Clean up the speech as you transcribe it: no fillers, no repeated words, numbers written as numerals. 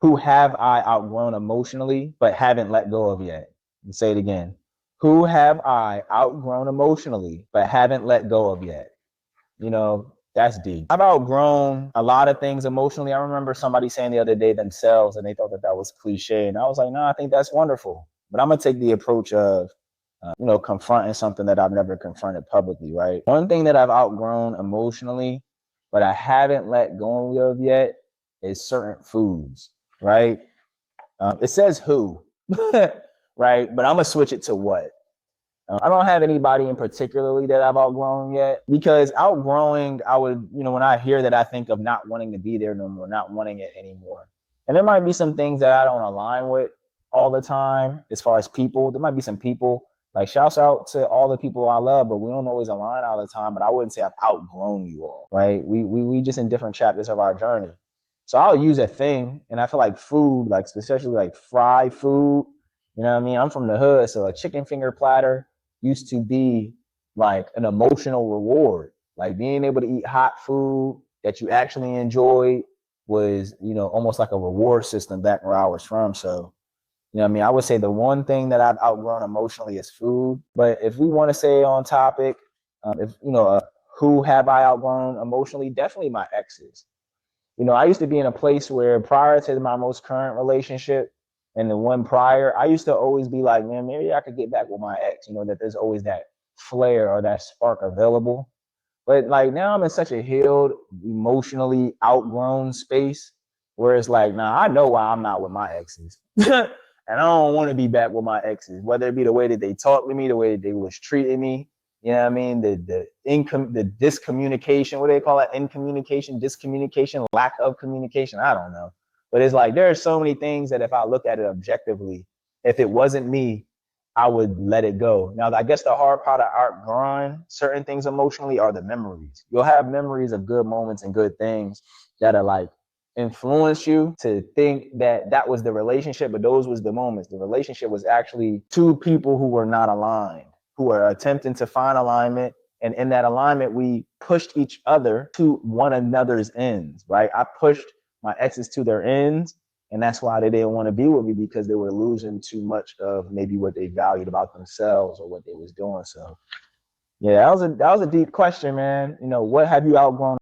Who have I outgrown emotionally but haven't let go of yet? And say it again. Who have I outgrown emotionally but haven't let go of yet? You know, that's deep. I've outgrown a lot of things emotionally. I remember somebody saying the other day themselves, and they thought that that was cliche. And I was like, no, I think that's wonderful. But I'm going to take the approach of, confronting something that I've never confronted publicly, right? One thing that I've outgrown emotionally, but I haven't let go of yet is certain foods, right? It says who, right? But I'm going to switch it to what. I don't have anybody in particularly that I've outgrown yet, because outgrowing, I would, when I hear that, I think of not wanting to be there no more, not wanting it anymore. And there might be some things that I don't align with all the time as far as people. There might be some people, like, shouts out to all the people I love, but we don't always align all the time. But I wouldn't say I've outgrown you all, right? We just in different chapters of our journey. So I'll use a thing, and I feel like food, like especially like fried food, you know what I mean? I'm from the hood, so a chicken finger platter used to be like an emotional reward. Like being able to eat hot food that you actually enjoyed was, almost like a reward system back where I was from. So, I would say the one thing that I've outgrown emotionally is food. But if we want to say on topic, if, who have I outgrown emotionally? Definitely my exes. I used to be in a place where prior to my most current relationship and the one prior, I used to always be like, man, maybe I could get back with my ex, that there's always that flare or that spark available. But like now I'm in such a healed, emotionally outgrown space where it's like, nah, I know why I'm not with my exes. And I don't want to be back with my exes, whether it be the way that they talked to me, the way that they was treating me. You know what I mean? The discommunication, what do they call it? Incommunication, discommunication, lack of communication. I don't know. But it's like there are so many things that if I look at it objectively, if it wasn't me, I would let it go. Now, I guess the hard part of outgrowing certain things emotionally are the memories. You'll have memories of good moments and good things that are like influence you to think that that was the relationship, but those was the moments. The relationship was actually two people who were not aligned, who were attempting to find alignment. And in that alignment, we pushed each other to one another's ends, right? I pushed my exes to their ends. And that's why they didn't want to be with me, because they were losing too much of maybe what they valued about themselves or what they was doing. So yeah, that was a deep question, man. What have you outgrown